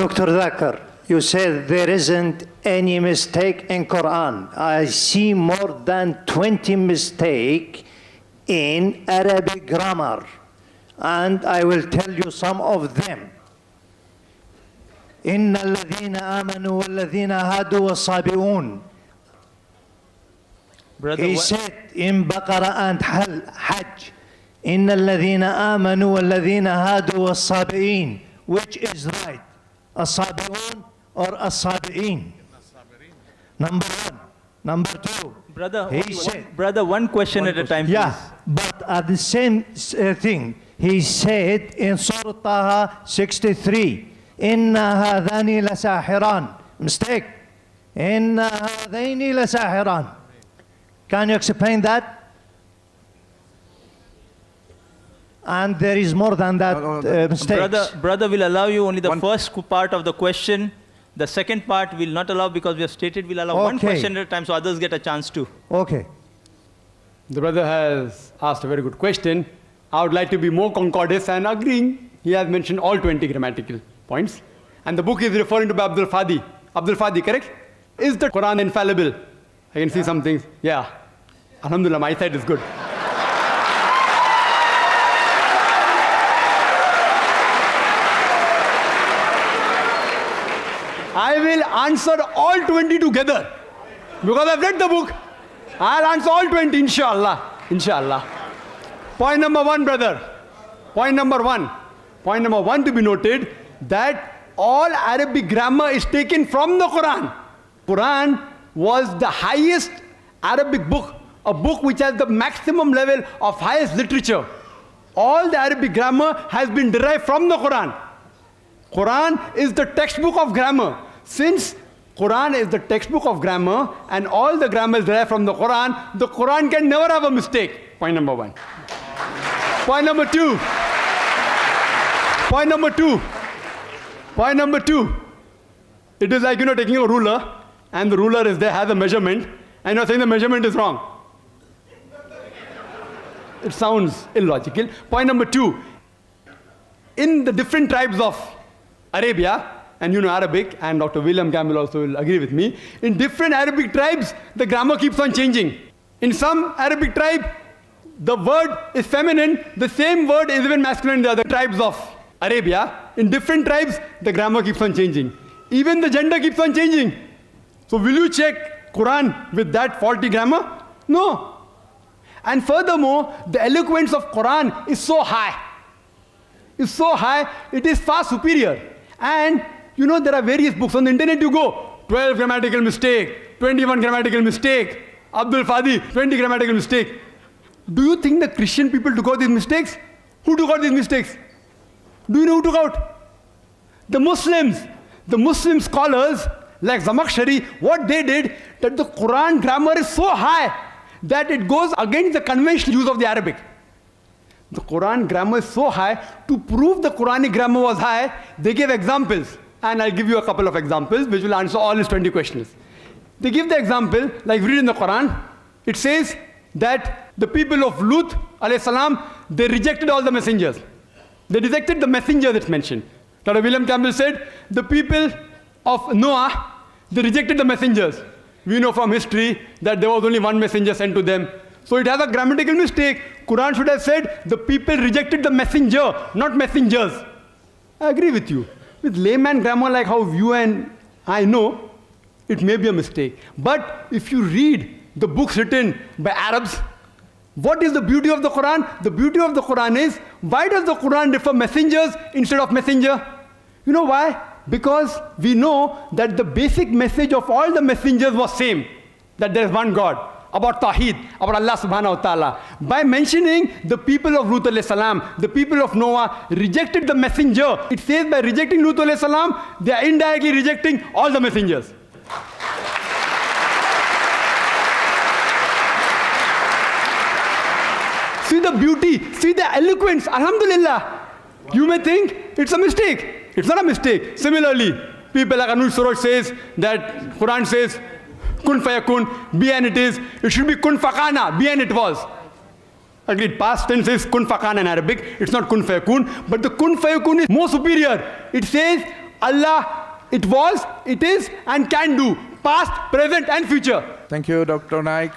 Dr. Zakir, you said there isn't any mistake in Qur'an. I see more than 20 mistakes in Arabic grammar, and I will tell you some of them. إن الذين آمنوا والذين هادوا والصابئون. He said in Baqarah and Hajj, إن الذين آمنوا والذين هادوا والصابئين. Which is right? الصابئون or الصابئين? Number one. Number two. Brother, one question at a time, please. Yeah, but at the same thing, he said in Surah Taha 63, إن هذان لساحران. Mistake. إن هذين لساحران. Can you explain that? And there is more than that mistakes. Brother will allow you only the first part of the question. The second part will not allow because we have stated we'll allow one question at a time so others get a chance too. Okay. The brother has asked a very good question. I would like to be more concordant and agreeing. He has mentioned all 20 grammatical points. And the book is referring to Abdul Fadi. Abdul Fadi, correct? Is the Quran infallible? I can see some things. Yeah. Alhamdulillah, my side is good. I will answer all 20 together. Because I've read the book. I'll answer all 20, inshallah. Inshallah. Point number one, brother. Point number one. Point number one to be noted that all Arabic grammar is taken from the Quran. Quran was the highest Arabic book, a book which has the maximum level of highest literature. All the Arabic grammar has been derived from the Quran. Quran is the textbook of grammar. Since Quran is the textbook of grammar and all the grammar is derived from the Quran can never have a mistake. Point number one. Point number two. Point number two. Point number two. It is like, taking a ruler and the ruler is there, has a measurement, and you're saying the measurement is wrong. It sounds illogical. Point number two. In the different tribes of Arabia, and Arabic, and Dr. William Campbell also will agree with me, in different Arabic tribes, the grammar keeps on changing. In some Arabic tribe, the word is feminine, the same word is even masculine in the other tribes of Arabia. In different tribes, the grammar keeps on changing. Even the gender keeps on changing. So will you check Quran with that faulty grammar? No. And furthermore, the eloquence of Quran is so high. It's so high, it is far superior. And there are various books on the internet. You go 12 grammatical mistake, 21 grammatical mistake, Abdul Fadi 20 grammatical mistake. Do you think the Christian people took out these mistakes? Who took out these mistakes? Do you know who took out? The Muslims. The Muslim scholars like Zamakhshari, what they did, that the Quran grammar is so high that it goes against the conventional use of the Arabic. The Quran grammar is so high. To prove the Quranic grammar was high, they gave examples. And I'll give you a couple of examples which will answer all his 20 questions. They give the example, like read in the Quran, it says that the people of Lut, alayhi salam, they rejected all the messengers. They rejected the messenger that's mentioned. Dr. William Campbell said, the people of Noah, they rejected the messengers. We know from history that there was only one messenger sent to them. So it has a grammatical mistake. Quran should have said, the people rejected the messenger, not messengers. I agree with you. With layman grammar like how you and I know, it may be a mistake. But if you read the books written by Arabs, what is the beauty of the Quran? The beauty of the Quran is, why does the Quran refer messengers instead of messenger? You know why? Because we know that the basic message of all the messengers was same, that there is one God. About Tawheed, about Allah subhanahu wa ta'ala. By mentioning the people of Lut alayhi salam, the people of Noah rejected the messenger. It says by rejecting Lut alayhi salam, they are indirectly rejecting all the messengers. See the beauty, see the eloquence, alhamdulillah. You may think it's a mistake. It's not a mistake. Similarly, people like Anuj Suraj says that Quran says, kun fayakun, be and it is. It should be kun fakana, be and it was. Agreed, past tense is kun fakana in Arabic. It's not kun fayakun. But the kun fayakun is more superior. It says, Allah, it was, it is, and can do. Past, present, and future. Thank you, Dr. Naik.